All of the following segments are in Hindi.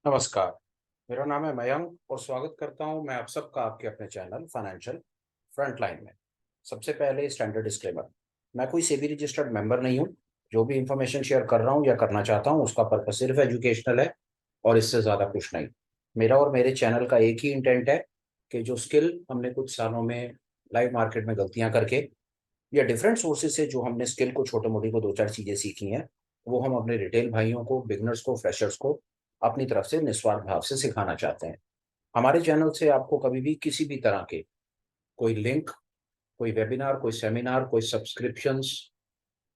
नमस्कार। मेरा नाम है मयंक और स्वागत करता हूं मैं आप सबका आपके अपने चैनल फाइनेंशियल फ्रंटलाइन में। सबसे पहले स्टैंडर्ड डिस्क्लेमर, मैं कोई सेबी रजिस्टर्ड मेंबर नहीं हूं। जो भी इंफॉर्मेशन शेयर कर रहा हूं या करना चाहता हूं उसका पर्पस सिर्फ एजुकेशनल है और इससे ज़्यादा कुछ नहीं। मेरा और मेरे चैनल का एक ही इंटेंट है कि जो स्किल हमने कुछ सालों में लाइव मार्केट में गलतियां करके या डिफरेंट सोर्सेज से जो हमने स्किल को छोटे मोटी को दो चार चीज़ें सीखी हैं, वो हम अपने रिटेल भाइयों को, बिगनर्स को, फ्रेशर्स को अपनी तरफ से निस्वार्थ भाव से सिखाना चाहते हैं। हमारे चैनल से आपको कभी भी किसी भी तरह के कोई लिंक, कोई वेबिनार, कोई सेमिनार, कोई सब्सक्रिप्शंस,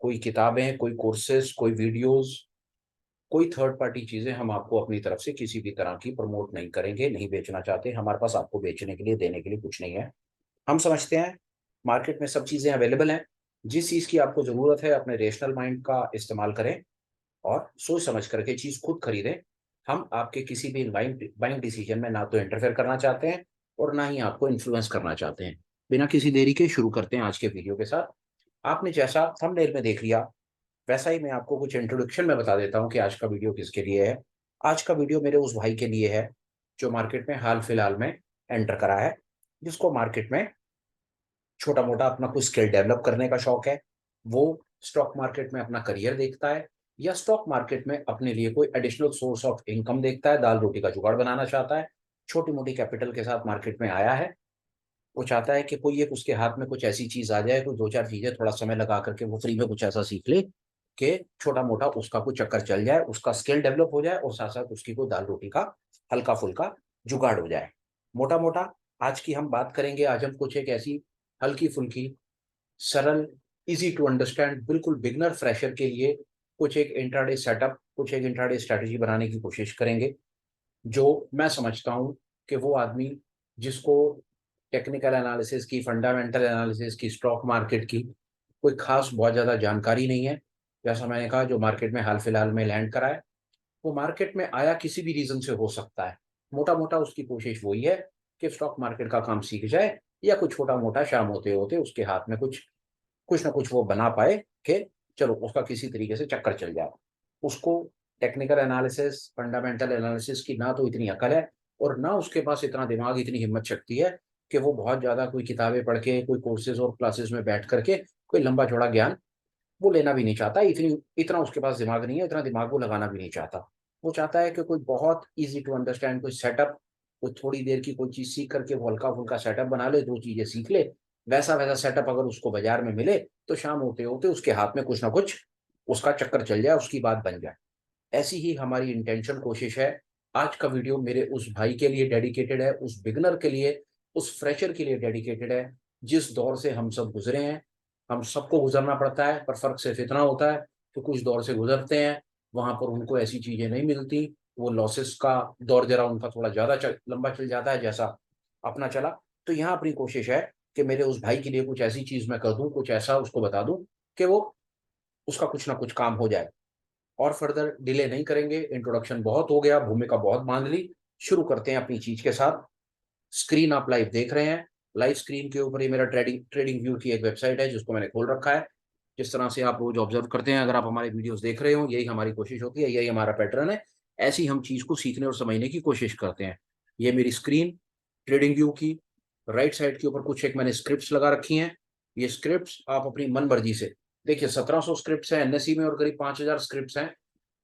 कोई किताबें, कोई कोर्सेज, कोई वीडियोस, कोई थर्ड पार्टी चीज़ें हम आपको अपनी तरफ से किसी भी तरह की प्रमोट नहीं करेंगे, नहीं बेचना चाहते। हमारे पास आपको बेचने के लिए, देने के लिए कुछ नहीं है। हम समझते हैं मार्केट में सब चीज़ें अवेलेबल हैं। जिस चीज़ की आपको ज़रूरत है अपने रेशनल माइंड का इस्तेमाल करें और सोच समझ करके चीज़ खुद खरीदें। हम आपके किसी भी बाइंग बाइंग डिसीजन में ना तो इंटरफेयर करना चाहते हैं और ना ही आपको इन्फ्लुएंस करना चाहते हैं। बिना किसी देरी के शुरू करते हैं आज के वीडियो के साथ। आपने जैसा थंबनेल में देख लिया, वैसा ही मैं आपको कुछ इंट्रोडक्शन में बता देता हूँ कि आज का वीडियो किसके लिए है। आज का वीडियो मेरे उस भाई के लिए है जो मार्केट में हाल फिलहाल में एंटर करा है, जिसको मार्केट में छोटा मोटा अपना कुछ स्किल डेवलप करने का शौक है। वो स्टॉक मार्केट में अपना करियर देखता है या स्टॉक मार्केट में अपने लिए कोई एडिशनल सोर्स ऑफ इनकम देखता है, दाल रोटी का जुगाड़ बनाना चाहता है। छोटी मोटी कैपिटल के साथ मार्केट में आया है। वो चाहता है कि कोई एक उसके हाथ में कुछ ऐसी चीज आ जाए, कोई दो चार चीजें थोड़ा समय लगा करके वो फ्री में कुछ ऐसा सीख ले कि छोटा मोटा उसका कुछ चक्कर चल जाए, उसका स्किल डेवलप हो जाए और साथ साथ उसकी कोई दाल रोटी का हल्का फुल्का जुगाड़ हो जाए। मोटा मोटा आज की हम बात करेंगे। आज हम कुछ एक ऐसी हल्की फुल्की, सरल, इजी टू अंडरस्टैंड, बिल्कुल बिगनर फ्रेशर के लिए कुछ एक इंट्राडे सेटअप, कुछ एक इंट्राडे स्ट्रेटजी बनाने की कोशिश करेंगे। जो मैं समझता हूँ कि वो आदमी जिसको टेक्निकल एनालिसिस की, फंडामेंटल एनालिसिस की, स्टॉक मार्केट की कोई खास बहुत ज़्यादा जानकारी नहीं है, जैसा मैंने कहा, जो मार्केट में हाल फिलहाल में लैंड करा है, वो मार्केट में आया किसी भी रीज़न से हो सकता है। मोटा मोटा उसकी कोशिश वही है कि स्टॉक मार्केट का काम सीख जाए या कुछ छोटा मोटा शाम होते होते उसके हाथ में कुछ कुछ ना कुछ वो बना पाए कि चलो उसका किसी तरीके से चक्कर चल जाए। उसको टेक्निकल एनालिसिस, फंडामेंटल एनालिसिस की ना तो इतनी अकल है और ना उसके पास इतना दिमाग, इतनी हिम्मत शक्ति है कि वो बहुत ज़्यादा कोई किताबें पढ़ के, कोई कोर्सेज और क्लासेस में बैठ करके कोई लंबा चौड़ा ज्ञान वो लेना भी नहीं चाहता। इतना उसके पास दिमाग नहीं है, इतना दिमाग वो लगाना भी नहीं चाहता। वो चाहता है कि कोई बहुत ईजी टू अंडरस्टैंड कोई सेटअप, कोई थोड़ी देर की कोई चीज़ सीख करके वो हल्का फुल्का सेटअप बना ले, दो चीज़ें सीख ले। वैसा वैसा सेटअप अगर उसको बाजार में मिले तो शाम होते होते उसके हाथ में कुछ ना कुछ उसका चक्कर चल जाए, उसकी बात बन जाए। ऐसी ही हमारी इंटेंशन, कोशिश है। आज का वीडियो मेरे उस भाई के लिए डेडिकेटेड है, उस बिगनर के लिए, उस फ्रेशर के लिए डेडिकेटेड है जिस दौर से हम सब गुजरे हैं। हम सबको गुजरना पड़ता है, पर फर्क सिर्फ इतना होता है कि कुछ दौर से गुजरते हैं, वहां पर उनको ऐसी चीजें नहीं मिलती। वो लॉसेस का दौर जरा उनका थोड़ा ज्यादा लंबा चल जाता है, जैसा अपना चला। तो यहाँ अपनी कोशिश है कि मेरे उस भाई के लिए कुछ ऐसी चीज मैं कर दूं, कुछ ऐसा उसको बता दूं कि वो उसका कुछ ना कुछ काम हो जाए। और फर्दर डिले नहीं करेंगे, इंट्रोडक्शन बहुत हो गया, भूमिका बहुत मान ली। शुरू करते हैं अपनी चीज के साथ। स्क्रीन आप लाइव देख रहे हैं। लाइव स्क्रीन के ऊपर ही मेरा ट्रेडिंग ट्रेडिंग व्यू की एक वेबसाइट है जिसको मैंने खोल रखा है। जिस तरह से आप रोज ऑब्जर्व करते हैं, अगर आप हमारे वीडियोस देख रहे हो, यही हमारी कोशिश होती है, यही हमारा पैटर्न है। ऐसी हम चीज को सीखने और समझने की कोशिश करते हैं। ये मेरी स्क्रीन ट्रेडिंग व्यू की राइट साइड के ऊपर कुछ एक मैंने स्क्रिप्ट्स लगा रखी हैं। ये स्क्रिप्ट्स आप अपनी मन मर्जी से देखिए। 1700 स्क्रिप्ट्स हैं एनएसई में और करीब 5000 स्क्रिप्ट्स हैं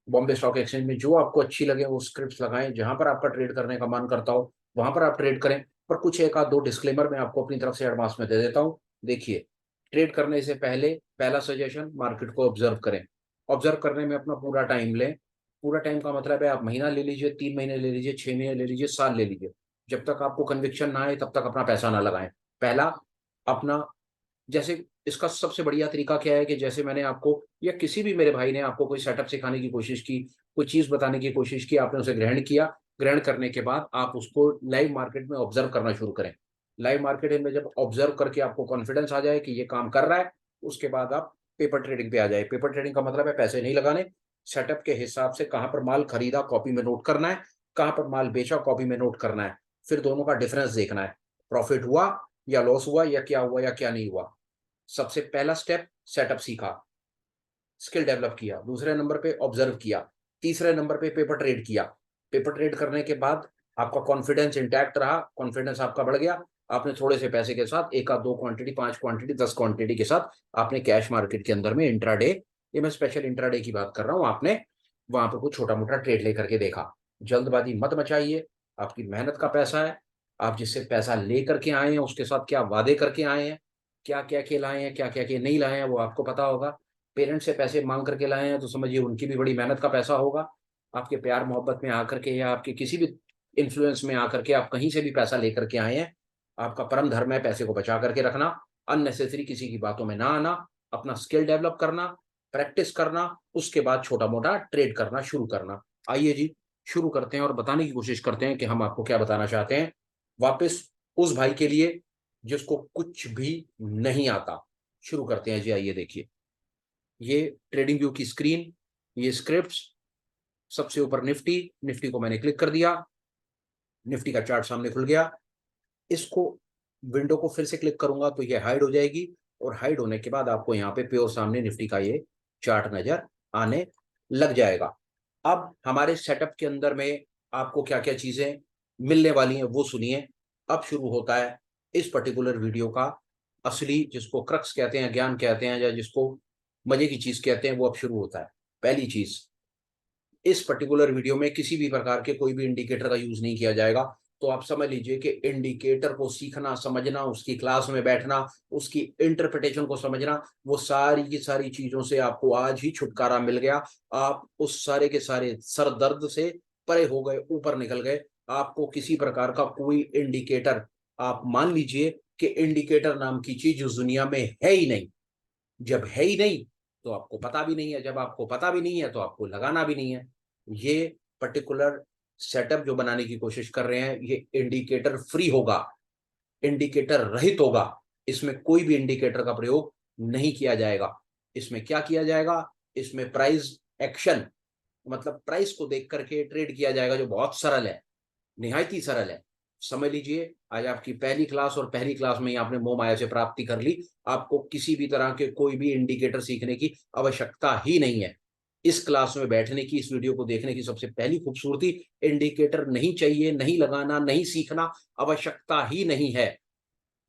बॉम्बे स्टॉक एक्सचेंज में। जो आपको अच्छी लगे वो स्क्रिप्ट्स लगाएं, जहां पर आपका ट्रेड करने का मन करता हो वहां पर आप ट्रेड करें। पर कुछ एक आध दो डिस्क्लेमर मैं आपको अपनी तरफ से एडवांस में दे देता हूँ। देखिए, ट्रेड करने से पहले पहला सजेशन, मार्केट को ऑब्जर्व करें। ऑब्जर्व करने में अपना पूरा टाइम लें। पूरा टाइम का मतलब है आप महीना ले लीजिए, 3 महीने ले लीजिए, 6 महीने ले लीजिए, साल ले लीजिए। जब तक आपको कन्विक्शन ना आए तब तक अपना पैसा ना लगाएं। पहला, अपना, जैसे इसका सबसे बढ़िया तरीका क्या है कि जैसे मैंने आपको या किसी भी मेरे भाई ने आपको कोई सेटअप सिखाने की कोशिश की, कोई चीज बताने की कोशिश की, आपने उसे ग्रहण किया। ग्रहण करने के बाद आप उसको लाइव मार्केट में ऑब्जर्व करना शुरू करें। लाइव मार्केट में जब ऑब्जर्व करके आपको कॉन्फिडेंस आ जाए कि ये काम कर रहा है, उसके बाद आप पेपर ट्रेडिंग पे आ जाए। पेपर ट्रेडिंग का मतलब है पैसे नहीं लगाने, सेटअप के हिसाब से कहाँ पर माल खरीदा कॉपी में नोट करना है, कहाँ पर माल बेचा कॉपी में नोट करना है। फिर दोनों का डिफरेंस देखना है, प्रॉफिट हुआ या लॉस हुआ या क्या हुआ या क्या नहीं हुआ। सबसे पहला स्टेप, सेटअप सीखा, स्किल डेवलप किया। दूसरे नंबर पे ऑब्जर्व किया। तीसरे नंबर पे पेपर ट्रेड किया। पेपर ट्रेड करने के बाद आपका कॉन्फिडेंस इंटैक्ट रहा, कॉन्फिडेंस आपका बढ़ गया, आपने थोड़े से पैसे के साथ एक आध 2 क्वांटिटी, 5 क्वांटिटी, 10 क्वांटिटी के साथ आपने कैश मार्केट के अंदर में इंट्राडे, ये मैं स्पेशल इंट्राडे की बात कर रहा हूँ, आपने वहां पर कुछ छोटा मोटा ट्रेड लेकर के देखा। जल्दबाजी मत मचाइए, आपकी मेहनत का पैसा है, आप जिससे पैसा लेकर के आए हैं उसके साथ क्या वादे करके आए हैं, क्या क्या के लाए हैं, क्या क्या के नहीं लाए हैं, वो आपको पता होगा। पेरेंट्स से पैसे मांग करके लाए हैं तो समझिए उनकी भी बड़ी मेहनत का पैसा होगा। आपके प्यार मोहब्बत में आकर के या आपके किसी भी इन्फ्लुएंस में आकर के आप कहीं से भी पैसा लेकर के आए हैं, आपका परम धर्म है पैसे को बचा करके रखना, अननेसेसरी किसी की बातों में ना आना, अपना स्किल डेवलप करना, प्रैक्टिस करना, उसके बाद छोटा मोटा ट्रेड करना शुरू करना। आइए जी, शुरू करते हैं और बताने की कोशिश करते हैं कि हम आपको क्या बताना चाहते हैं। वापस उस भाई के लिए जिसको कुछ भी नहीं आता, शुरू करते हैं जी। आइए देखिए, ये ट्रेडिंग व्यू की स्क्रीन, ये स्क्रिप्ट्स, सबसे ऊपर निफ्टी, निफ्टी को मैंने क्लिक कर दिया, निफ्टी का चार्ट सामने खुल गया। इसको विंडो को फिर से क्लिक करूंगा तो ये हाइड हो जाएगी, और हाइड होने के बाद आपको यहाँ पे प्योर सामने निफ्टी का ये चार्ट नजर आने लग जाएगा। अब हमारे सेटअप के अंदर में आपको क्या क्या चीजें मिलने वाली हैं वो सुनिए। अब शुरू होता है इस पर्टिकुलर वीडियो का असली, जिसको क्रक्स कहते हैं, ज्ञान कहते हैं, या जिसको मजे की चीज कहते हैं, वो अब शुरू होता है। पहली चीज, इस पर्टिकुलर वीडियो में किसी भी प्रकार के कोई भी इंडिकेटर का यूज नहीं किया जाएगा। तो आप समझ लीजिए कि इंडिकेटर को सीखना, समझना, उसकी क्लास में बैठना, उसकी इंटरप्रिटेशन को समझना, वो सारी की सारी चीजों से आपको आज ही छुटकारा मिल गया। आप उस सारे के सारे सर दर्द से परे हो गए, ऊपर निकल गए। आपको किसी प्रकार का कोई इंडिकेटर, आप मान लीजिए कि इंडिकेटर नाम की चीज उस दुनिया में है ही नहीं। जब है ही नहीं तो आपको पता भी नहीं है, जब आपको पता भी नहीं है तो आपको लगाना भी नहीं है। ये पर्टिकुलर सेटअप जो बनाने की कोशिश कर रहे हैं, ये इंडिकेटर फ्री होगा, इंडिकेटर रहित होगा। इसमें कोई भी इंडिकेटर का प्रयोग नहीं किया जाएगा। इसमें क्या किया जाएगा, इसमें प्राइस एक्शन, मतलब प्राइस को देख करके ट्रेड किया जाएगा, जो बहुत सरल है, निहायत ही सरल है। समझ लीजिए आज आपकी पहली क्लास, और पहली क्लास में ही आपने मोह माया से प्राप्ति कर ली। आपको किसी भी तरह के कोई भी इंडिकेटर सीखने की आवश्यकता ही नहीं है। इस क्लास में बैठने की, इस वीडियो को देखने की सबसे पहली खूबसूरती, इंडिकेटर नहीं चाहिए, नहीं लगाना, नहीं सीखना, आवश्यकता ही नहीं है।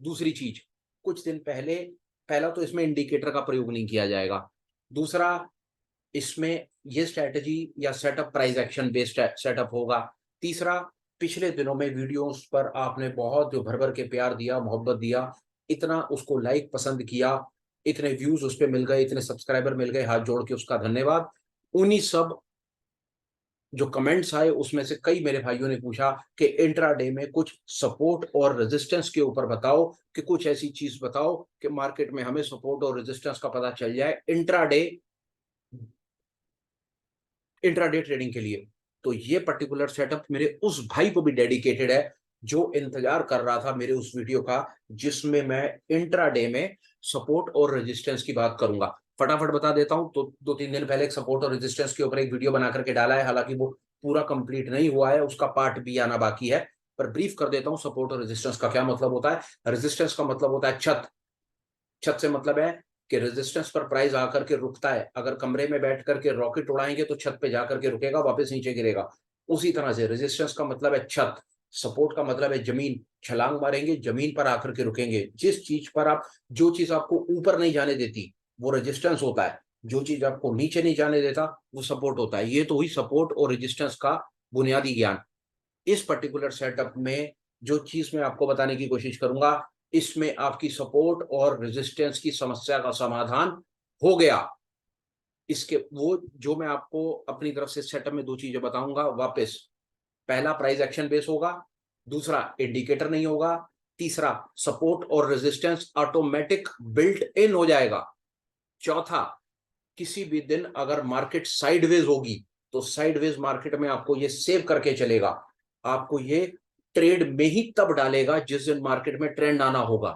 दूसरी चीज, कुछ दिन पहले, पहला तो इसमें इंडिकेटर का प्रयोग नहीं किया जाएगा। दूसरा, इसमें ये स्ट्रैटेजी या setup price action based setup होगा। तीसरा, पिछले दिनों में वीडियोस पर आपने बहुत जो भर भर के प्यार दिया, मोहब्बत दिया, इतना उसको लाइक पसंद किया, इतने व्यूज उस पर मिल गए, इतने सब्सक्राइबर मिल गए, हाथ जोड़ के उसका धन्यवाद। उन्हीं सब जो कमेंट्स आए उसमें से कई मेरे भाइयों ने पूछा कि इंट्राडे में कुछ सपोर्ट और रेजिस्टेंस के ऊपर बताओ, कि कुछ ऐसी चीज बताओ कि मार्केट में हमें सपोर्ट और रेजिस्टेंस का पता चल जाए इंट्राडे, इंट्राडे ट्रेडिंग के लिए। तो ये पर्टिकुलर सेटअप मेरे उस भाई को भी डेडिकेटेड है जो इंतजार कर रहा था मेरे उस वीडियो का, जिसमें मैं इंट्राडे में सपोर्ट और रेजिस्टेंस की बात करूंगा। फटाफट बता देता हूं। तो 2-3 दिन पहले एक सपोर्ट और रेजिस्टेंस के ऊपर एक वीडियो बना करके डाला है, हालांकि वो पूरा कंप्लीट नहीं हुआ है, उसका पार्ट भी आना बाकी है, पर ब्रीफ कर देता हूं सपोर्ट और रेजिस्टेंस का क्या मतलब होता है। रेजिस्टेंस का मतलब होता है छत। छत से मतलब है कि रेजिस्टेंस पर प्राइस आकर के रुकता है। अगर कमरे में बैठ करके रॉकेट उड़ाएंगे तो छत पे जाकर के रुकेगा, वापस नीचे गिरेगा। उसी तरह से रेजिस्टेंस का मतलब है छत, सपोर्ट का मतलब है जमीन। छलांग मारेंगे, जमीन पर आकर के रुकेंगे। जिस चीज पर आप, जो चीज आपको ऊपर नहीं जाने देती वो रेजिस्टेंस होता है, जो चीज आपको नीचे नहीं जाने देता वो सपोर्ट होता है। ये तो हुई सपोर्ट और रेजिस्टेंस का बुनियादी ज्ञान। इस पर्टिकुलर सेटअप में जो चीज मैं आपको बताने की कोशिश करूंगा, इसमें आपकी सपोर्ट और रेजिस्टेंस की समस्या का समाधान हो गया। इसके वो जो मैं आपको अपनी तरफ से सेटअप में दो चीजें बताऊंगा वापस। पहला, प्राइस एक्शन बेस होगा। दूसरा, इंडिकेटर नहीं होगा। तीसरा, सपोर्ट और रेजिस्टेंस ऑटोमेटिक बिल्ट इन हो जाएगा। चौथा, किसी भी दिन अगर मार्केट साइडवेज होगी तो साइडवेज मार्केट में आपको ये सेव करके चलेगा। आपको ये ट्रेड में ही तब डालेगा जिस दिन मार्केट में ट्रेंड आना होगा।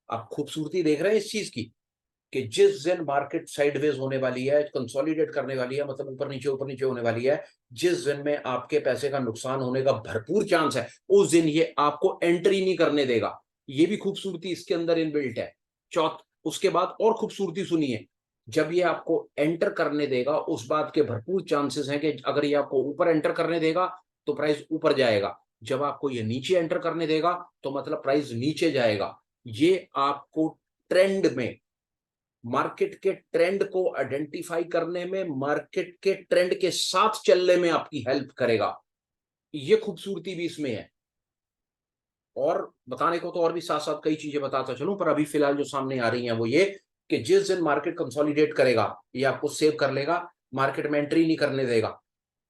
आप खूबसूरती देख रहे हैं इस चीज की, कि जिस दिन मार्केट साइडवेज होने वाली है, कंसोलिडेट करने वाली है, मतलब ऊपर नीचे होने वाली है, जिस दिन में आपके पैसे का नुकसान होने का भरपूर चांस है, उस दिन ये आपको एंट्री नहीं करने देगा। ये भी खूबसूरती इसके अंदर इनबिल्ट है। उसके बाद और खूबसूरती सुनिए, जब ये आपको एंटर करने देगा, उस बात के भरपूर चांसेस हैं कि अगर ये आपको ऊपर एंटर करने देगा तो प्राइस ऊपर जाएगा, जब आपको ये नीचे एंटर करने देगा तो मतलब प्राइस नीचे जाएगा। ये आपको ट्रेंड में, मार्केट के ट्रेंड को आइडेंटिफाई करने में, मार्केट के ट्रेंड के साथ चलने में आपकी हेल्प करेगा। ये खूबसूरती भी इसमें है। और बताने को तो और भी साथ साथ कई चीजें बताता चलूं, पर अभी फिलहाल जो सामने आ रही हैं वो ये कि जिस दिन मार्केट कंसोलिडेट करेगा ये आपको सेव कर लेगा, मार्केट में एंट्री नहीं करने देगा।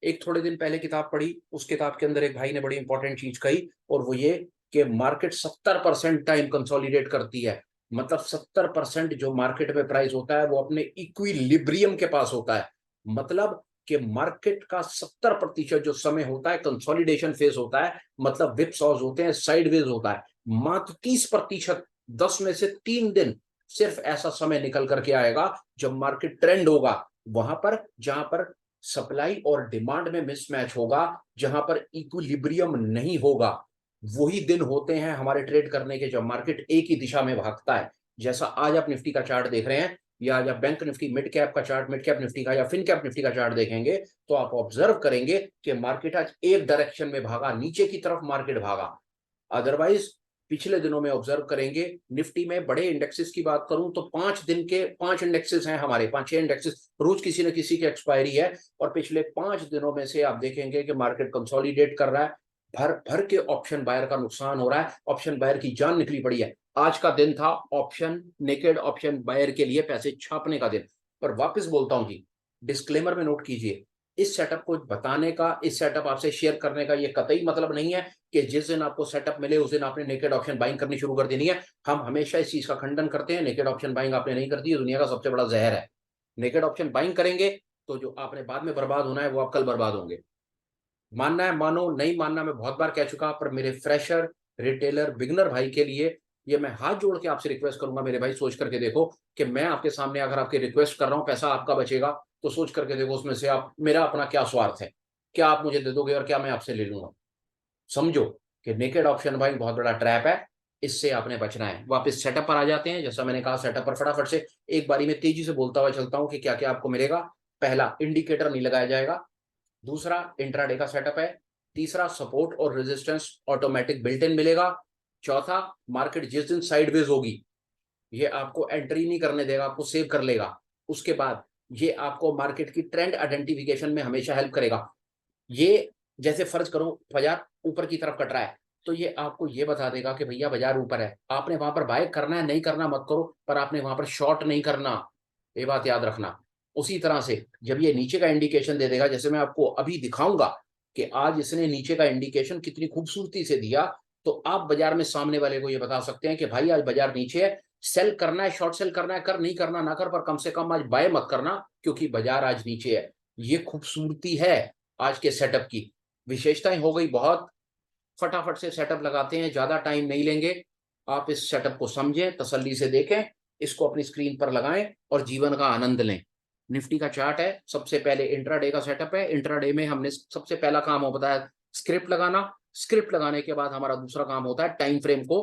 एक थोड़े दिन पहले किताब पढ़ी, उस किताब के अंदर एक भाई ने बड़ी इंपॉर्टेंट चीज कही, और वो ये कि मार्केट 70% टाइम कंसोलिडेट करती है। मतलब 70% जो मार्केट में प्राइस होता है वो अपने इक्विलिब्रियम के पास होता है। मतलब कि मार्केट का 70% जो समय होता है कंसोलिडेशन फेज होता है, मतलब विप्स ऑज होते हैं, साइडवेज होता है। मात्र 30%, 10 में से 3 दिन सिर्फ ऐसा समय निकल करके आएगा जब मार्केट ट्रेंड होगा, वहां पर जहां पर सप्लाई और डिमांड में मिसमैच होगा, जहां पर इक्विलिब्रियम नहीं होगा। वही दिन होते हैं हमारे ट्रेड करने के जब मार्केट एक ही दिशा में भागता है। जैसा आज आप निफ्टी का चार्ट देख रहे हैं, या जब बैंक निफ्टी मिड कैप का चार्ट, मिड कैप निफ्टी का या फिन कैप निफ्टी का चार्ट देखेंगे, तो आप ऑब्जर्व करेंगे कि मार्केट आज एक डायरेक्शन में भागा, नीचे की तरफ मार्केट भागा। अदरवाइज पिछले दिनों में ऑब्जर्व करेंगे, निफ्टी में बड़े इंडेक्सेस की बात करूं तो 5 इंडेक्सेस हैं हमारे, 5-6 इंडेक्सेस, रोज किसी न किसी की एक्सपायरी है। और पिछले 5 दिनों में से आप देखेंगे कि मार्केट कंसोलिडेट कर रहा है, भर भर के ऑप्शन बायर का नुकसान हो रहा है, ऑप्शन बायर की जान निकली पड़ी है। आज का दिन था ऑप्शन नेकेड ऑप्शन बायर के लिए पैसे छापने का दिन। पर वापस बोलता हूं जी, डिस्क्लेमर में नोट कीजिए, इस सेटअप को बताने का, इस सेटअप आपसे शेयर करने का ये कतई मतलब नहीं है कि जिस दिन आपको सेटअप मिले उस दिन आपने नेकेड ऑप्शन बाइंग करनी शुरू कर देनी है। हम हमेशा इस चीज का खंडन करते हैं, नेकेड ऑप्शन बाइंग आपने नहीं करती, दुनिया का सबसे बड़ा जहर है। नेकेड ऑप्शन बाइंग करेंगे तो जो आपने बाद में बर्बाद होना है वो आप कल बर्बाद होंगे। मानना है मानो, नहीं मानना मैं बहुत बार कह चुका, पर मेरे फ्रेशर, रिटेलर, बिगनर भाई के लिए ये मैं हाथ जोड़ के आपसे रिक्वेस्ट करूंगा, मेरे भाई सोच करके देखो कि मैं आपके सामने अगर आपकी रिक्वेस्ट कर रहा हूं, पैसा आपका बचेगा, तो सोच करके देखो उसमें से आप, मेरा अपना क्या स्वार्थ है, क्या आप मुझे दे दोगे और क्या मैं आपसे ले लूंगा। समझो कि नेकेड ऑप्शन बाइंग बहुत बड़ा ट्रैप है, इससे आपने बचना है। वापस सेटअप पर आ जाते हैं। जैसा मैंने कहा, सेटअप पर फटाफट से एक बारी में तेजी से बोलता हुआ चलता हूं कि क्या क्या आपको मिलेगा। पहला, इंडिकेटर नहीं लगाया जाएगा। दूसरा, इंट्राडे का सेटअप है। तीसरा, सपोर्ट और रेजिस्टेंस ऑटोमेटिक बिल्ट इन मिलेगा। चौथा, मार्केट जिस दिन साइडवेज होगी ये आपको एंट्री नहीं करने देगा, आपको सेव कर लेगा। उसके बाद ये आपको मार्केट की ट्रेंड आइडेंटिफिकेशन में हमेशा हेल्प करेगा। ये जैसे फर्ज करो बाजार ऊपर की तरफ कट रहा है, तो ये आपको ये बता देगा कि भैया बाजार ऊपर है, आपने वहां पर बाय करना है, नहीं करना मत करो, पर आपने वहां पर शॉर्ट नहीं करना, ये बात याद रखना। उसी तरह से जब ये नीचे का इंडिकेशन दे देगा, जैसे मैं आपको अभी दिखाऊंगा कि आज इसने नीचे का इंडिकेशन कितनी खूबसूरती से दिया, तो आप बाजार में सामने वाले को ये बता सकते हैं कि भाई आज बाजार नीचे है, सेल करना है, शॉर्ट सेल करना है कर, नहीं करना ना कर, पर कम से कम आज बाय मत करना क्योंकि बाजार आज नीचे है। ये खूबसूरती है आज के सेटअप की। विशेषताएं हो गई बहुत, फटाफट से सेटअप लगाते हैं, ज्यादा टाइम नहीं लेंगे। आप इस सेटअप को समझें, तसल्ली से देखें, इसको अपनी स्क्रीन पर लगाएं और जीवन का आनंद लें। निफ्टी का चार्ट है, सबसे पहले इंट्राडे का सेटअप है। इंट्राडे में हमने सबसे पहला काम होता है स्क्रिप्ट लगाना। स्क्रिप्ट लगाने के बाद हमारा दूसरा काम होता है टाइम फ्रेम को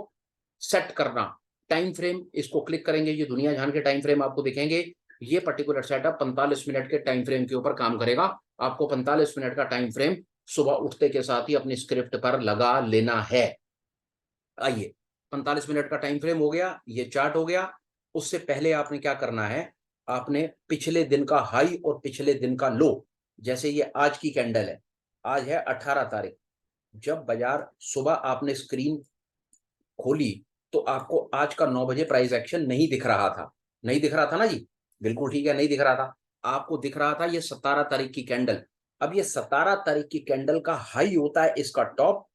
सेट करना। टाइम फ्रेम, इसको क्लिक करेंगे, ये दुनिया जहान के टाइम फ्रेम आपको दिखेंगे। ये पर्टिकुलर सेटअप 45 मिनट के टाइम फ्रेम के ऊपर काम करेगा। आपको 45 मिनट का टाइम फ्रेम सुबह उठते के साथ ही अपनी स्क्रिप्ट पर लगा लेना है। आइए, 45 मिनट का टाइम फ्रेम हो गया, ये चार्ट हो गया। उससे पहले आपने क्या करना है, आपने पिछले दिन का हाई और पिछले दिन का लो, जैसे ये आज की कैंडल है, आज है 18 तारीख, जब बाजार सुबह आपने स्क्रीन खोली तो आपको आज का 9 बजे प्राइस एक्शन नहीं दिख रहा था। नहीं दिख रहा था ना जी, बिल्कुल ठीक है, नहीं दिख रहा था। आपको दिख रहा था ये 17 तारीख की कैंडल। अब ये 17 तारीख की कैंडल का हाई होता है इसका टॉप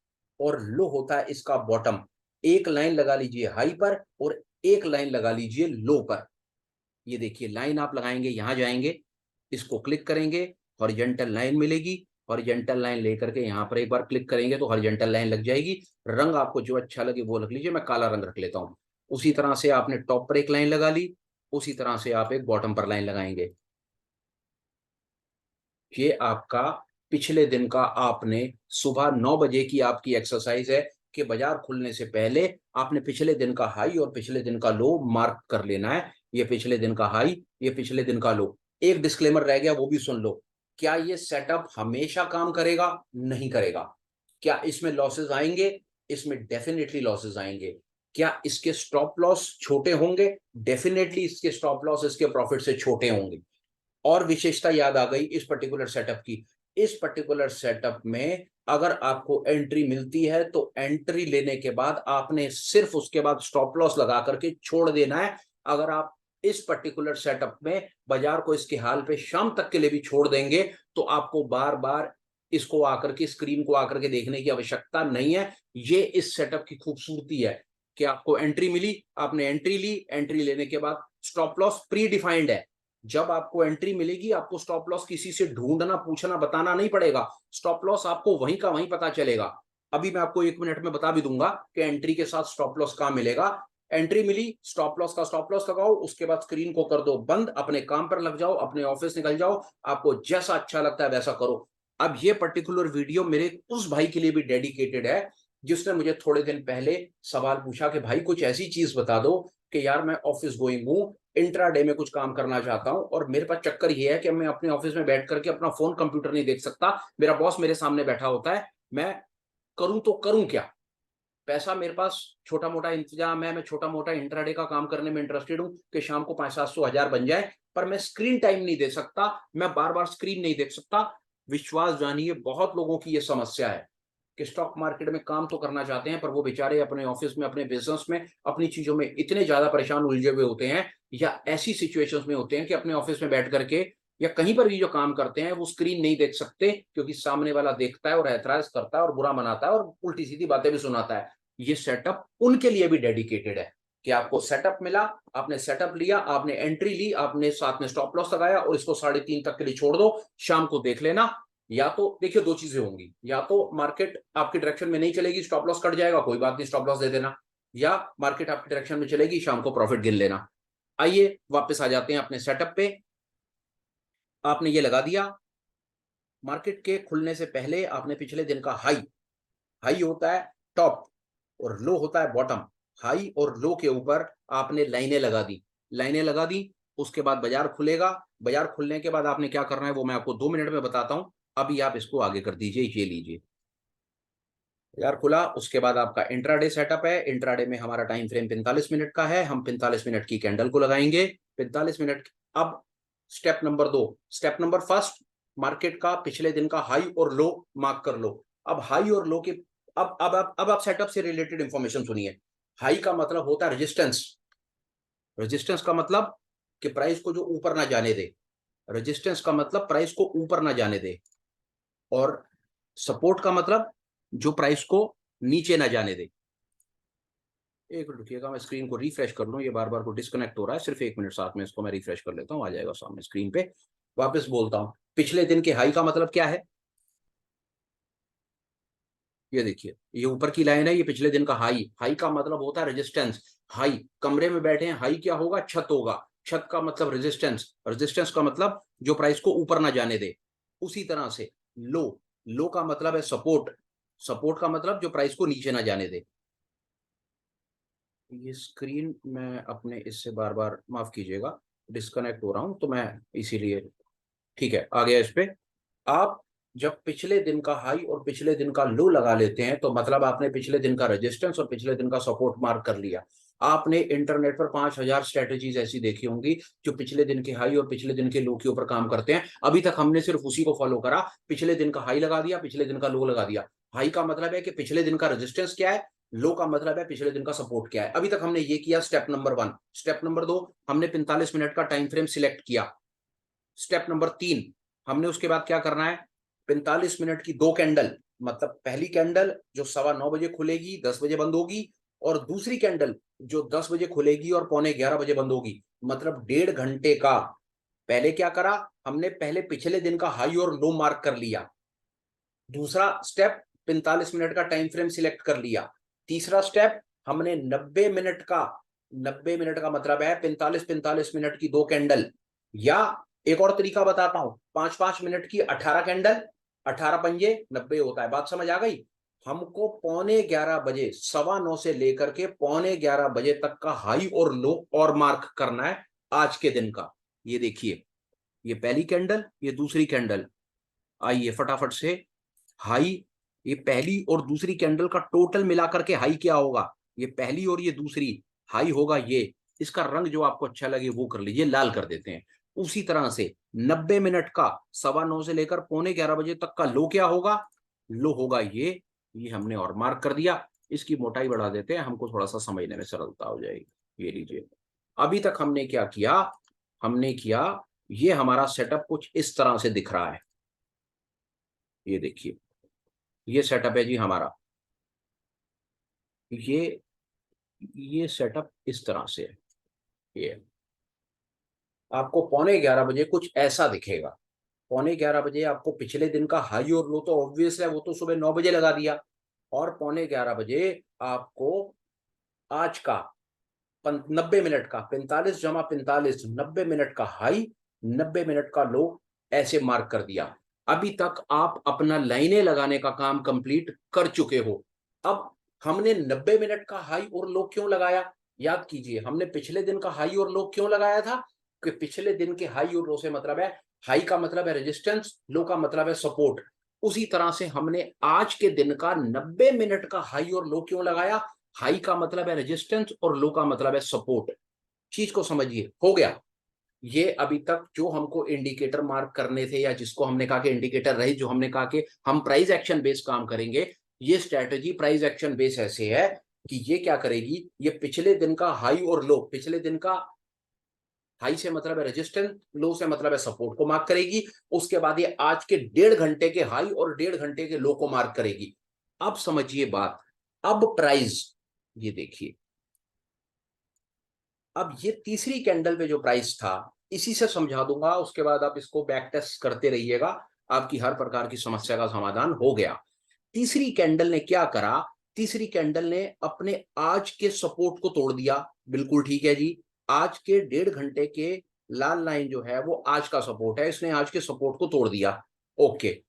और लो होता है इसका बॉटम। एक लाइन लगा लीजिए हाई पर और एक लाइन लगा लीजिए लो पर। ये देखिए लाइन आप लगाएंगे, यहां जाएंगे, इसको क्लिक करेंगे, हॉरिजॉन्टल लाइन मिलेगी। हॉरिजॉन्टल लाइन लेकर के यहाँ पर एक बार क्लिक करेंगे तो हॉरिजॉन्टल लाइन लग जाएगी। रंग आपको जो अच्छा लगे वो रख लीजिए, मैं काला रंग रख लेता हूँ। उसी तरह से आपने टॉप पर एक लाइन लगा ली, उसी तरह से आप एक बॉटम पर लाइन लगाएंगे। ये आपका पिछले दिन का, आपने सुबह 9 बजे की आपकी एक्सरसाइज है कि बाजार खुलने से पहले आपने पिछले दिन का हाई और पिछले दिन का लो मार्क कर लेना है। ये पिछले दिन का हाई, ये पिछले दिन का लो। एक डिस्क्लेमर रह गया, वो भी सुन लो क्या ये सेटअप हमेशा काम करेगा? नहीं करेगा। क्या इसमें लॉसेस आएंगे? इसमें डेफिनेटली लॉसेस आएंगे। क्या इसके स्टॉप लॉस छोटे होंगे? डेफिनेटली इसके स्टॉप लॉस इसके प्रॉफिट से छोटे होंगे। और विशेषता याद आ गई इस पर्टिकुलर सेटअप की। इस पर्टिकुलर सेटअप में अगर आपको एंट्री मिलती है तो एंट्री लेने के बाद आपने सिर्फ उसके बाद स्टॉप लॉस लगा करके छोड़ देना है। अगर आप इस पर्टिकुलर सेटअप में बाजार को इसके हाल पे शाम तक के लिए भी छोड़ देंगे तो आपको बार बार इसको आकर के स्क्रीन को आकर के देखने की आवश्यकता नहीं है। ये इस सेटअप की खूबसूरती है कि आपको एंट्री मिली, आपने एंट्री ली, एंट्री लेने के बाद स्टॉप लॉस प्री डिफाइंड है। जब आपको एंट्री मिलेगी आपको स्टॉप लॉस किसी से ढूंढना, पूछना, बताना नहीं पड़ेगा। स्टॉप लॉस आपको वहीं का वहीं पता चलेगा। अभी मैं आपको 1 मिनट में बता भी दूंगा कि एंट्री के साथ स्टॉप लॉस कहां मिलेगा। एंट्री मिली, स्टॉप लॉस का स्टॉप लॉस लगाओ, उसके बाद स्क्रीन को कर दो बंद, अपने काम पर लग जाओ, अपने ऑफिस निकल जाओ, आपको जैसा अच्छा लगता है वैसा करो। अब ये पर्टिकुलर वीडियो मेरे उस भाई के लिए भी डेडिकेटेड है जिसने मुझे थोड़े दिन पहले सवाल पूछा कि भाई कुछ ऐसी चीज बता दो कि यार मैं ऑफिस गोइंग हूँ, इंट्राडे में कुछ काम करना चाहता हूं और मेरे पास चक्कर ये है कि मैं अपने ऑफिस में बैठ करके अपना फोन कंप्यूटर नहीं देख सकता, मेरा बॉस मेरे सामने बैठा होता है, मैं करूं तो करूं क्या? पैसा मेरे पास छोटा मोटा इंतजाम है, मैं छोटा मोटा इंट्राडे का काम करने में इंटरेस्टेड हूं कि शाम को 500-700 हजार बन जाए, पर मैं स्क्रीन टाइम नहीं दे सकता, मैं बार बार स्क्रीन नहीं देख सकता। विश्वास जानिए बहुत लोगों की यह समस्या है कि स्टॉक मार्केट में काम तो करना चाहते हैं पर वो बेचारे अपने ऑफिस में, अपने बिजनेस में, अपनी चीजों में इतने ज्यादा परेशान उलझे हुए होते हैं या ऐसी सिचुएशंस में होते हैं कि अपने ऑफिस में बैठ करके या कहीं पर भी जो काम करते हैं वो स्क्रीन नहीं देख सकते क्योंकि सामने वाला देखता है और ऐतराज करता है और बुरा मनाता है और उल्टी सीधी बातें भी सुनाता है। ये सेटअप उनके लिए भी डेडिकेटेड है कि आपको सेटअप मिला, आपने सेटअप लिया, आपने एंट्री ली, आपने साथ में स्टॉप लॉस लगाया और इसको 3:30 तक के लिए छोड़ दो, शाम को देख लेना। या तो देखिए दो चीजें होंगी, या तो मार्केट आपकी डायरेक्शन में नहीं चलेगी, स्टॉप लॉस कट जाएगा, कोई बात नहीं, स्टॉप लॉस दे देना, या मार्केट आपकी डायरेक्शन में चलेगी, शाम को प्रॉफिट गिन लेना। आइए वापस आ जाते हैं अपने सेटअप पे। आपने ये लगा दिया, मार्केट के खुलने से पहले आपने पिछले दिन का हाई, हाई होता है टॉप और लो होता है बॉटम, हाई और लो के ऊपर आपने लाइनें लगा दी, लाइनें लगा दी। उसके बाद बाजार खुलेगा, बाजार खुलने के बाद आपने क्या करना है वो मैं आपको 2 मिनट में बताता हूं। अभी आप इसको आगे कर दीजिए, ये लीजिए, बाजार खुला, उसके बाद आपका इंट्राडे सेटअप है। इंट्राडे में हमारा टाइम फ्रेम 45 मिनट का है, हम 45 मिनट की कैंडल को लगाएंगे, 45 मिनट। अब step number 2, step number first, market का पिछले दिन का हाई और लो मार्क कर लो। अब हाई और लो के, अब आप सेटअप से रिलेटेड इंफॉर्मेशन सुनिए। हाई का मतलब होता है रेजिस्टेंस, रेजिस्टेंस का मतलब कि प्राइस को जो ऊपर ना जाने दे, रेजिस्टेंस का मतलब प्राइस को ऊपर ना जाने दे, और सपोर्ट का मतलब जो प्राइस को नीचे ना जाने दे। एक मिनट रुकिएगा, मैं स्क्रीन को रिफ्रेश कर लूं, ये बार बार को डिस्कनेक्ट हो रहा है, सिर्फ 1 मिनट साथ में इसको मैं रिफ्रेश कर लेता हूं, आ जाएगा सामने स्क्रीन पे। वापस बोलता हूं, पिछले दिन के हाई का मतलब क्या है? ये देखिए, ये ऊपर की लाइन है, ये पिछले दिन का हाई, हाई का मतलब होता है रेजिस्टेंस। हाई, कमरे में बैठे हैं, हाई क्या होगा? छत होगा, छत का मतलब रेजिस्टेंस, रेजिस्टेंस का मतलब जो प्राइस को ऊपर ना जाने दे। उसी तरह से लो, लो का मतलब है सपोर्ट, सपोर्ट का मतलब जो प्राइस को नीचे ना जाने दे। ये स्क्रीन मैं अपने इससे बार बार, माफ कीजिएगा, डिस्कनेक्ट हो रहा हूं तो मैं इसीलिए, ठीक है आ गया इस पे। आप जब पिछले दिन का हाई और पिछले दिन का लो लगा लेते हैं तो मतलब आपने पिछले दिन का रेजिस्टेंस और पिछले दिन का सपोर्ट मार्क कर लिया। आपने इंटरनेट पर 5,000 स्ट्रेटेजीज ऐसी देखी होंगी जो पिछले दिन के हाई और पिछले दिन के लो के ऊपर काम करते हैं। अभी तक हमने सिर्फ उसी को फॉलो करा, पिछले दिन का हाई लगा दिया, पिछले दिन का लो लगा दिया। हाई का मतलब है कि पिछले दिन का रेजिस्टेंस क्या है, लो का मतलब है पिछले दिन का सपोर्ट क्या है। अभी तक हमने ये किया, स्टेप नंबर 1। स्टेप नंबर 2, हमने 45 मिनट का टाइम फ्रेम सिलेक्ट किया। स्टेप नंबर 3, हमने उसके बाद क्या करना है, 45 मिनट की 2 कैंडल, मतलब पहली कैंडल जो 9:15 बजे खुलेगी, 10 बजे बंद होगी, और दूसरी कैंडल जो 10 बजे खुलेगी और 11:15 बजे बंद होगी, मतलब 1.5 घंटे का। पहले क्या करा हमने, पहले पिछले दिन का हाई और लो मार्क कर लिया। दूसरा स्टेप, 45 मिनट का टाइम फ्रेम सिलेक्ट कर लिया। तीसरा स्टेप, हमने 90 मिनट का, 90 मिनट का मतलब है 45-45 मिनट की 2 कैंडल, या एक और तरीका बताता हूं, 5-5 मिनट की 18 कैंडल, 18 पंजे 90 होता है। बात समझ आ गई? हमको 11:15 बजे, 9:15 से लेकर के 11:15 बजे तक का हाई और लो और मार्क करना है आज के दिन का। ये देखिए, ये पहली कैंडल, ये दूसरी कैंडल, आइए फटाफट से, हाई, ये पहली और दूसरी कैंडल का टोटल मिलाकर के हाई क्या होगा, ये पहली और ये दूसरी हाई होगा ये। इसका रंग जो आपको अच्छा लगे वो कर लीजिए, लाल कर देते हैं। उसी तरह से 90 मिनट का 9:15 से लेकर 11:45 बजे तक का लो क्या होगा, लो होगा ये हमने और मार्क कर दिया। इसकी मोटाई बढ़ा देते हैं, हमको थोड़ा सा समझने में सरलता हो जाएगी। ये लीजिए, अभी तक हमने क्या किया, हमने किया, ये हमारा सेटअप कुछ इस तरह से दिख रहा है। ये देखिए, ये सेटअप है जी हमारा, ये सेटअप इस तरह से है। ये आपको 11:15 बजे कुछ ऐसा दिखेगा। 11:15 बजे आपको पिछले दिन का हाई और लो तो ऑब्वियस है, वो तो सुबह 9 बजे लगा दिया। और 11:15 बजे आपको आज का 90 मिनट का 45 जमा 45, 90 मिनट का हाई, 90 मिनट का लो ऐसे मार्क कर दिया। अभी तक आप अपना लाइनें लगाने का काम कंप्लीट कर चुके हो। अब हमने 90 मिनट का हाई और लो क्यों लगाया, याद कीजिए, हमने पिछले दिन का हाई और लो क्यों लगाया था, कि पिछले दिन के हाई और लो से मतलब है, हाई का मतलब है रेजिस्टेंस, लो का मतलब है सपोर्ट। उसी तरह से हमने आज के दिन का 90 मिनट का हाई और लो क्यों लगाया, हाई का मतलब है रेजिस्टेंस और लो का मतलब है सपोर्ट। चीज को समझिए, हो गया। ये अभी तक जो हमको इंडिकेटर मार्क करने थे, या जिसको हमने कहा कि इंडिकेटर रही, जो हमने कहा कि हम प्राइस एक्शन बेस काम करेंगे, ये स्ट्रेटजी प्राइस एक्शन बेस ऐसे है कि ये क्या करेगी, ये पिछले दिन का हाई और लो, पिछले दिन का हाई से मतलब है रेजिस्टेंस, लो से मतलब है सपोर्ट को मार्क करेगी। उसके बाद ये आज के 1.5 घंटे के हाई और 1.5 घंटे के लो को मार्क करेगी। अब समझिए बात, अब प्राइस, ये देखिए, अब ये तीसरी कैंडल पे जो प्राइस था, इसी से समझा दूंगा, उसके बाद आप इसको बैक टेस्ट करते रहिएगा, आपकी हर प्रकार की समस्या का समाधान हो गया। तीसरी कैंडल ने क्या करा, तीसरी कैंडल ने अपने आज के सपोर्ट को तोड़ दिया। बिल्कुल ठीक है जी, आज के 1.5 घंटे के लाल लाइन जो है वो आज का सपोर्ट है, इसने आज के सपोर्ट को तोड़ दिया। ओके,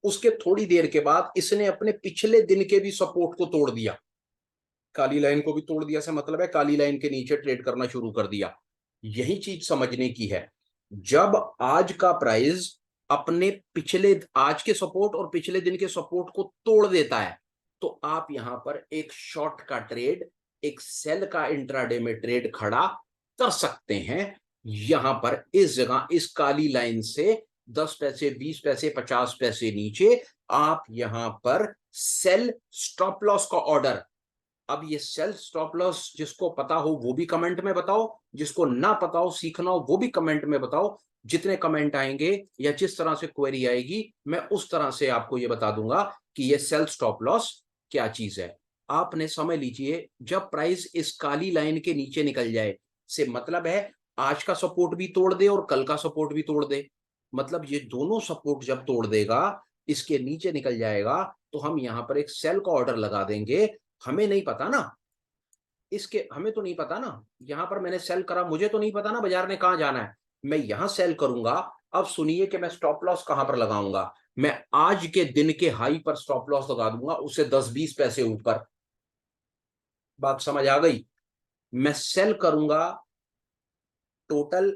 उसके थोड़ी देर के बाद इसने अपने पिछले दिन के भी सपोर्ट को तोड़ दिया, काली लाइन को भी तोड़ दिया से मतलब है काली लाइन के नीचे ट्रेड करना शुरू कर दिया। यही चीज समझने की है, जब आज का प्राइस अपने पिछले आज के सपोर्ट और पिछले दिन के सपोर्ट को तोड़ देता है, तो आप यहां पर एक शॉर्ट का ट्रेड, एक सेल का इंट्राडे में ट्रेड खड़ा कर सकते हैं। यहां पर इस जगह इस काली लाइन से 10 पैसे 20 पैसे 50 पैसे नीचे आप यहां पर सेल स्टॉप लॉस का ऑर्डर। अब ये सेल्फ स्टॉप लॉस जिसको पता हो वो भी कमेंट में बताओ, जिसको ना पता हो सीखना हो वो भी कमेंट में बताओ। जितने कमेंट आएंगे या जिस तरह से क्वेरी आएगी, मैं उस तरह से आपको ये बता दूंगा कि ये सेल्फ स्टॉप लॉस क्या चीज है। आपने समझ लीजिए, जब प्राइस इस काली लाइन के नीचे निकल जाए, से मतलब है आज का सपोर्ट भी तोड़ दे और कल का सपोर्ट भी तोड़ दे, मतलब ये दोनों सपोर्ट जब तोड़ देगा, इसके नीचे निकल जाएगा, तो हम यहां पर एक सेल का ऑर्डर लगा देंगे। हमें नहीं पता ना, इसके हमें तो नहीं पता ना, यहां पर मैंने सेल करा, मुझे तो नहीं पता ना बाजार ने कहां जाना है, मैं यहां सेल करूंगा। अब सुनिए कि मैं स्टॉप लॉस कहां पर लगाऊंगा, मैं आज के दिन के हाई पर स्टॉप लॉस लगा दूंगा, उससे 10-20 पैसे ऊपर। बात समझ आ गई, मैं सेल करूंगा total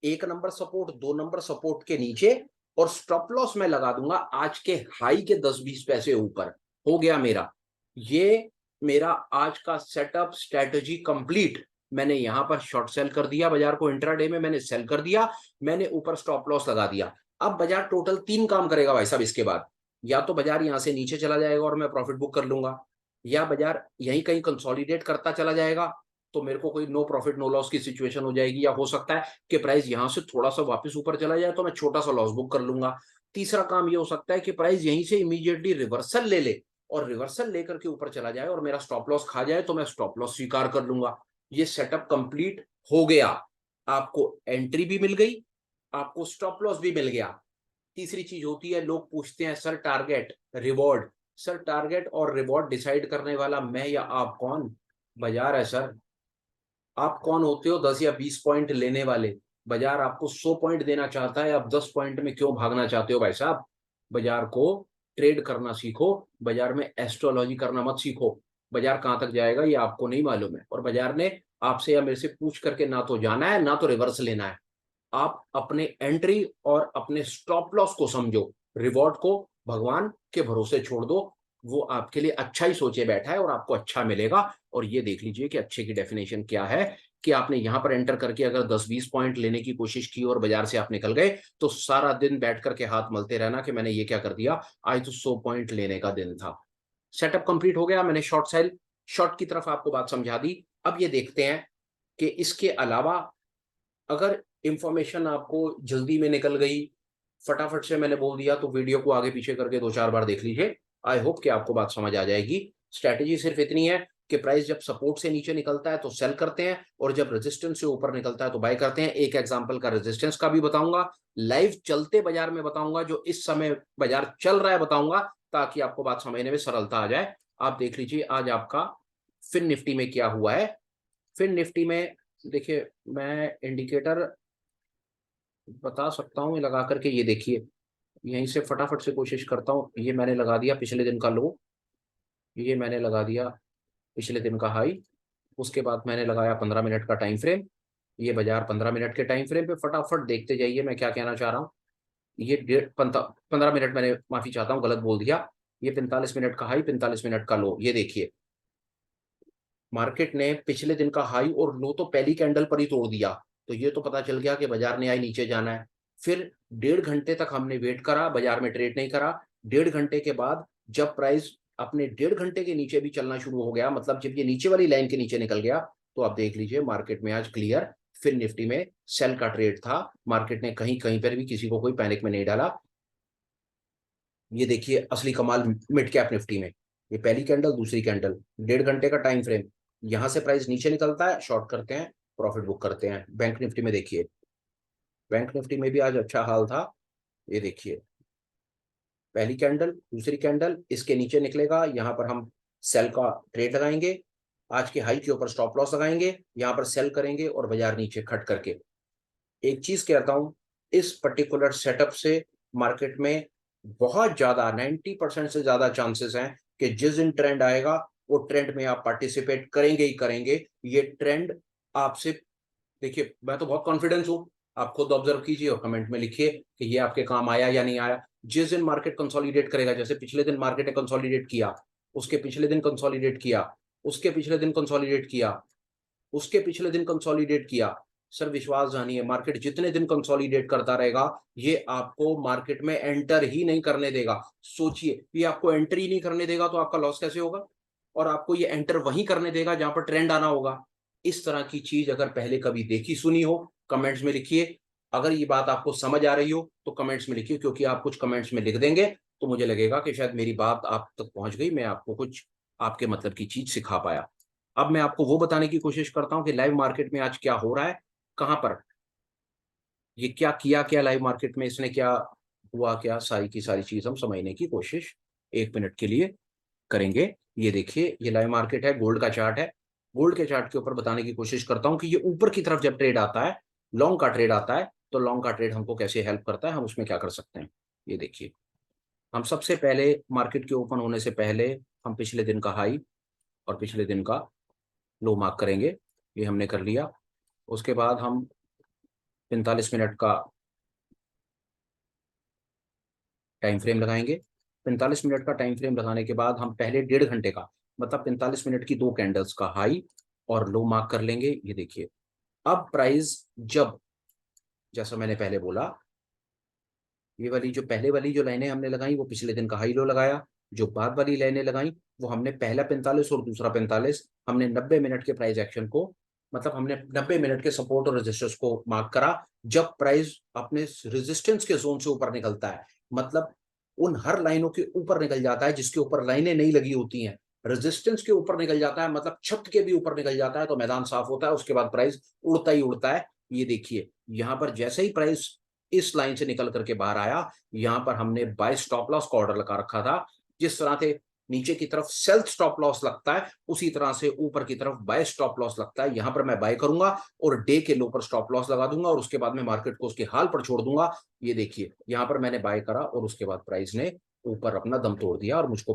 1 number support 2 number support के नीचे, और स्टॉप लॉस में लगा दूंगा आज के हाई के 10-20 पैसे ऊपर। हो गया मेरा, ये मेरा आज का सेटअप स्ट्रेटजी कंप्लीट। मैंने यहां पर शॉर्ट सेल कर दिया बाजार को, इंट्राडे में मैंने सेल कर दिया, मैंने ऊपर स्टॉप लॉस लगा दिया। अब बाजार टोटल 3 काम करेगा भाई साहब इसके बाद, या तो बाजार यहां से नीचे चला जाएगा और मैं प्रॉफिट बुक कर लूंगा, या बाजार यहीं कहीं कंसोलिडेट करता चला जाएगा, तो मेरे को कोई नो प्रॉफिट नो लॉस की सिचुएशन हो जाएगी, या हो सकता है कि प्राइस यहां से थोड़ा सा वापस ऊपर चला जाए तो मैं छोटा सा लॉस बुक कर लूंगा। तीसरा काम ये हो सकता है कि प्राइस यहीं से इमीडिएटली रिवर्सल ले ले, और रिवर्सल लेकर के ऊपर चला जाए और मेरा स्टॉप लॉस खा जाए, तो मैं स्टॉप लॉस स्वीकार कर लूंगा। ये सेटअप कंप्लीट हो गया, आपको एंट्री भी मिल गई, आपको स्टॉप लॉस भी मिल गया। तीसरी चीज होती है, लोग पूछते हैं sir target reward, sir target और रिवॉर्ड डिसाइड करने वाला मैं या आप कौन, बाजार है सर। आप कौन होते हो 10 या 20 पॉइंट लेने वाले, बाजार आपको 100 पॉइंट देना चाहता है, आप 10 पॉइंट में क्यों भागना चाहते हो भाई साहब। बाजार को ट्रेड करना सीखो, बाजार में एस्ट्रोलॉजी करना मत सीखो। बाजार कहां तक जाएगा ये आपको नहीं मालूम है, और बाजार ने आपसे या मेरे से पूछ करके ना तो जाना है ना तो रिवर्स लेना है। आप अपने एंट्री और अपने स्टॉप लॉस को समझो, रिवॉर्ड को भगवान के भरोसे छोड़ दो, वो आपके लिए अच्छा ही सोचे बैठा है और आपको अच्छा मिलेगा। और ये देख लीजिए कि अच्छे की डेफिनेशन क्या है, कि आपने यहां पर एंटर करके अगर 10-20 पॉइंट लेने की कोशिश की और बाजार से आप निकल गए, तो सारा दिन बैठ करके हाथ मलते रहना कि मैंने ये क्या कर दिया, आज तो 100 पॉइंट लेने का दिन था। सेटअप कंप्लीट हो गया, मैंने शॉर्ट की तरफ आपको बात समझा दी। अब ये देखते हैं कि इसके अलावा अगर इंफॉर्मेशन आपको जल्दी में निकल गई, फटाफट से मैंने बोल दिया, तो वीडियो को आगे पीछे करके 2-4 बार देख लीजिए। आई होप कि आपको बात समझ आ जाएगी। स्ट्रैटेजी सिर्फ इतनी है कि प्राइस जब सपोर्ट से नीचे निकलता है तो सेल करते हैं, और जब रेजिस्टेंस से ऊपर निकलता है तो बाय करते हैं। एक एग्जांपल का रेजिस्टेंस का भी बताऊंगा, लाइव चलते बाजार में बताऊंगा, जो इस समय बाजार चल रहा है बताऊंगा, ताकि आपको बात समझने में सरलता आ जाए। आप देख लीजिए आज आपका फिन निफ्टी में क्या हुआ है। फिन निफ्टी में देखिए, मैं इंडिकेटर बता सकता हूँ लगा करके, ये देखिए, यहीं से फटाफट से कोशिश करता हूँ। ये मैंने लगा दिया पिछले दिन का लो, ये मैंने लगा दिया पिछले दिन का हाई, उसके बाद मैंने लगाया 15 मिनट का टाइम फ्रेम। ये बाजार 15 मिनट के टाइम फ्रेम पे, फटाफट देखते जाइए मैं क्या कहना चाह रहा हूँ। ये 15 मिनट, मैंने माफी चाहता हूँ गलत बोल दिया, ये 45 मिनट का हाई, 45 मिनट का लो। ये देखिए, मार्केट ने पिछले दिन का हाई और लो तो पहली कैंडल पर ही तोड़ दिया, तो ये तो पता चल गया कि बाजार ने आज नीचे जाना है। फिर 1.5 घंटे तक हमने वेट करा, बाजार में ट्रेड नहीं करा। 1.5 घंटे के बाद जब प्राइस अपने 1.5 घंटे के नीचे भी चलना शुरू हो गया, मतलब जब ये नीचे वाली लाइन के नीचे निकल गया, तो आप देख लीजिए मार्केट में आज क्लियर फिर निफ्टी में सेल का ट्रेड था। मार्केट ने कहीं कहीं पर भी किसी को कोई पैनिक में नहीं डाला। ये देखिए असली कमाल मिड कैप निफ्टी में, ये पहली कैंडल, दूसरी कैंडल, 1.5 घंटे का टाइम फ्रेम, यहां से प्राइस नीचे निकलता है, शॉर्ट करते हैं, प्रॉफिट बुक करते हैं। बैंक निफ्टी में देखिए, बैंक निफ्टी में भी आज अच्छा हाल था। ये देखिए, पहली कैंडल, दूसरी कैंडल, इसके नीचे निकलेगा, यहाँ पर हम सेल का ट्रेड लगाएंगे, आज के हाई के ऊपर स्टॉप लॉस लगाएंगे, यहाँ पर सेल करेंगे और बाजार नीचे खट करके। एक चीज कहता हूं, इस पर्टिकुलर सेटअप से मार्केट में बहुत ज्यादा 90% से ज्यादा चांसेस हैं कि जिस दिन ट्रेंड आएगा, वो ट्रेंड में आप पार्टिसिपेट करेंगे ही करेंगे। ये ट्रेंड आपसे, देखिए मैं तो बहुत कॉन्फिडेंस हूं, आप खुद ऑब्जर्व कीजिए और कमेंट में लिखिए कि ये आपके काम आया या नहीं आया। जिस दिन मार्केट कंसोलिडेट करेगा, जैसे पिछले दिन मार्केट ने कंसोलिडेट किया, उसके पिछले दिन कंसोलिडेट किया, उसके पिछले दिन कंसोलिडेट किया, उसके पिछले दिन कंसोलिडेट किया, सर विश्वास जानिए, मार्केट जितने दिन कंसोलिडेट करता रहेगा, ये आपको मार्केट में एंटर ही नहीं करने देगा। सोचिए, ये आपको एंटर ही नहीं करने देगा तो आपका लॉस कैसे होगा, और आपको ये एंटर वहीं करने देगा जहां पर ट्रेंड आना होगा। इस तरह की चीज अगर पहले कभी देखी सुनी हो, कमेंट्स में लिखिए। अगर ये बात आपको समझ आ रही हो तो कमेंट्स में लिखिए, क्योंकि आप कुछ कमेंट्स में लिख देंगे तो मुझे लगेगा कि शायद मेरी बात आप तक पहुंच गई, मैं आपको कुछ आपके मतलब की चीज सिखा पाया। अब मैं आपको वो बताने की कोशिश करता हूं कि लाइव मार्केट में आज क्या हो रहा है, कहां पर ये क्या किया, क्या लाइव मार्केट में इसने क्या हुआ, क्या सारी की सारी चीज हम समझने की कोशिश 1 मिनट के लिए करेंगे। ये देखिए, ये लाइव मार्केट है, गोल्ड का चार्ट है। गोल्ड के चार्ट के ऊपर बताने की कोशिश करता हूं कि ये ऊपर की तरफ जब ट्रेड आता है, लॉन्ग का ट्रेड आता है, तो लॉन्ग का ट्रेड हमको कैसे हेल्प करता है, हम उसमें क्या कर सकते हैं। ये देखिए, हम सबसे पहले मार्केट के ओपन होने से पहले हम पिछले दिन का हाई और पिछले दिन का लो मार्क करेंगे। ये हमने कर लिया। उसके बाद हम 45 मिनट का टाइम फ्रेम लगाएंगे। 45 मिनट का टाइम फ्रेम लगाने के बाद हम पहले 1.5 घंटे का, मतलब 45 मिनट की 2 कैंडल्स का हाई और लो मार्क कर लेंगे। ये देखिए, अब प्राइस जब, जैसा मैंने पहले बोला, ये वाली जो पहले वाली जो लाइनें हमने लगाई वो पिछले दिन का हाई लो लगाया, जो बाद वाली लाइनें लगाई वो हमने पहला 45 और दूसरा 45, हमने 90 मिनट के प्राइस एक्शन को, मतलब हमने 90 मिनट के सपोर्ट और रेजिस्टेंस को मार्क करा। जब प्राइस अपने रेजिस्टेंस के जोन से ऊपर निकलता है, मतलब उन हर लाइनों के ऊपर निकल जाता है जिसके ऊपर लाइनें नहीं लगी होती हैं, रेजिस्टेंस के ऊपर निकल जाता है, मतलब छत के भी ऊपर निकल जाता है, तो मैदान साफ होता है, उसके बाद प्राइस उड़ता ही उड़ता है। ये देखिए, यहां पर जैसे ही प्राइस इस लाइन से निकल करके बाहर आया, यहां पर हमने बाय स्टॉप लॉस का ऑर्डर लगा रखा था। जिस तरह से नीचे की तरफ सेल्फ स्टॉप लॉस लगता है, उसी तरह से ऊपर की तरफ बाय स्टॉप लॉस लगता है। यहां पर मैं बाय करूंगा और डे के लो पर स्टॉप लॉस लगा दूंगा, और उसके बाद में मार्केट को उसके हाल पर छोड़ दूंगा। ये देखिए, यहां पर मैंने बाय करा और उसके बाद प्राइस ने ऊपर अपना दम तोड़ दिया और मुझको